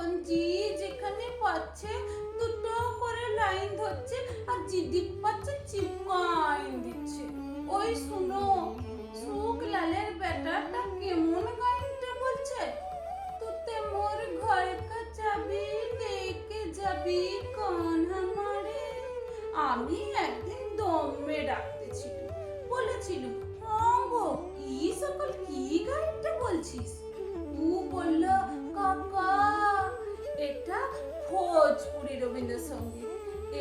যখন যেখানে পাচ্ছে দুটো করে লাইন ধরছে আর যেদিক পাচ্ছে চিপকাইন দিচ্ছে। ওই শুনো, শুকলালের বেটাটা কেমন গাইনটা বলছে, তুতে মোর ঘর কা চাবি লেকে যাবি কোন হামারে। আমি একদিন দমে ডাকতেছিল, বলেছিল হ্যাঁ গো কি সকল কি গাইনটা বলছিস। ও বলল কাকা এটা ভোজপুরি রবীন্দ্রসঙ্গীত,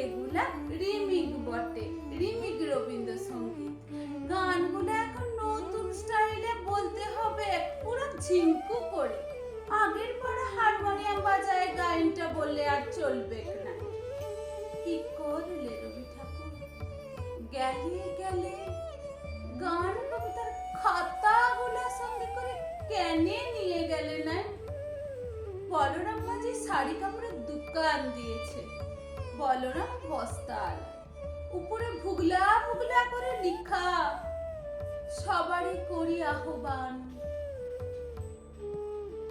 এগুলা রিমিক বটে, রিমিক রবীন্দ্রসঙ্গীত। গানগুলো এখন নতুন স্টাইলে বলতে হবে, পুরো ঝিঙ্কু করে। আগের পরে হারমোনিয়াম বাজায় গানটা বললে আর চলবে না। কি করলে রবি ঠাকুর, গেলে গেলে গান কবিতার খাতাগুলো সঙ্গে করে কেনে নিয়ে গেলে না? বলরাম মাঝি শাড়ি কাপড়ের দোকান দিয়েছে, বলরাম বস্তাল, উপরে ভুগলা ভুগলা করে লিখা, সবারই করি আহ্বান।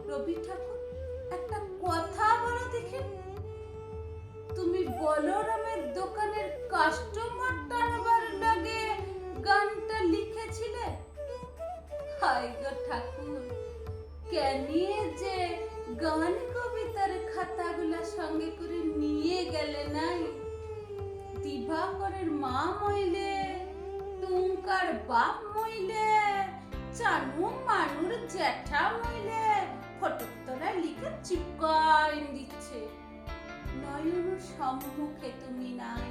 রবি ঠাকুর একটা কথা বলো দেখি, তুমি বলরামের দোকানের কাস্টমার টানবার লাগে গানটা লিখেছিলে? হায় গো ঠাকুর, কেনিয়ে যে গান কবিতার খাতাগুলা সঙ্গে করে নিয়ে গেলে নাই? দিবাকরের মা মইলে, টুঙ্কার বাপ মইলে, চানু মানুর জ্যাঠা মইলে ফটক তলায় লিখে চিপকাইন দিচ্ছে। নয়ন সম্মুখে তুমি নাই,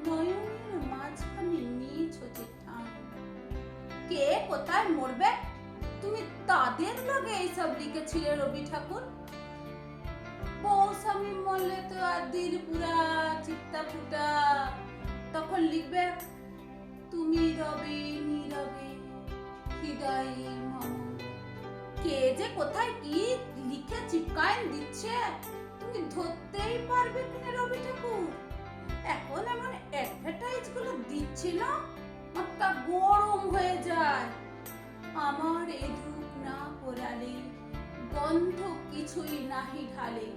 নয়নের মাঝখানে নিয়েছো যে ঠাঁই। কে কোথায় মরবে তুমি তাদের লগে এইসব লিখেছিলে রবি ঠাকুর? পৌষামী মরলে তো আদির পুরা চিত্তা ফুটা, তখন লিখবে তুমি রবে নীরবে হৃদয়ে মম। কে যে কোথায় কি লিখে চিপকাইন দিচ্ছে তুমি ধরতেই পারবে কিনা রবি ঠাকুর? এখন এমন অ্যাডভার্টাইজ গুলো দিচ্ছে না, মাথা গরম হয়ে যায়। আমার এ ধূপ না পোড়ালে, গন্ধ কিছুই নাহি ঢালে,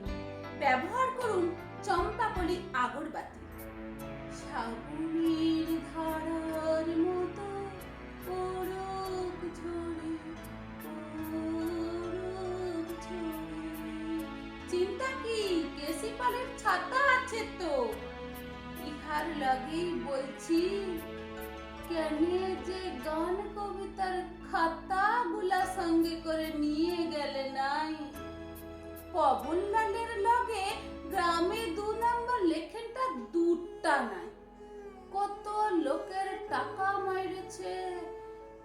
ব্যবহার করুন চম্পাকলি আগরবাতি। শ্রাবণের ধারার মতো পরক ঝরে, পরক ঝরে। চিন্তা কি, কেসি পালের ছাতা আছে তো, ইহার লাগেই বলছি কেনে যে গান কবিতার খাতা গুলা সঙ্গে করে নিয়ে গেলে নাই? পবনলালের লগে গ্রামে 2 নম্বর লেখেনটা দুটা নাই। কত লোকের টাকা মাইরেছে,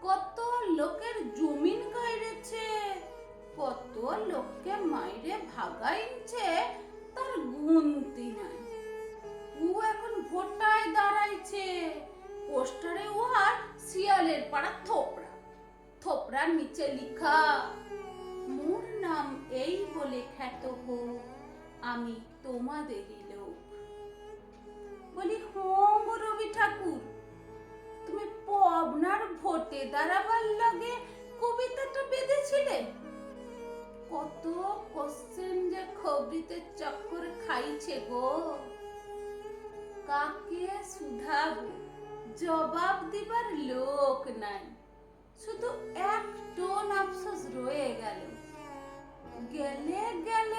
কত লোকের জমিন গাইরেছে, কত লোককে মাইরে ভাগাইছে, তার গুনতি নাই। ও এখন ভোটায় দাঁড়াইছে, পোস্টারে ও আর শিয়ালের পাড়া থোপড়া, থোপড়ার নিচে লিখা মোর নাম এই বলে খ্যাত হোক, আমি তোমাদেরই লোক। বলি হোম রবি ঠাকুর, তুমি পবনার ভোটে দাঁড়াবার লাগে কবিতাটা বেঁধেছিলে? কত কোশ্চেন যে খবরিতে চক্কর খাইছে গো, কাকে শুধাবো, জবাব দিবার লোক নাই। শুধু এক টোন আফসোস রয়ে গেল, গেলে গেল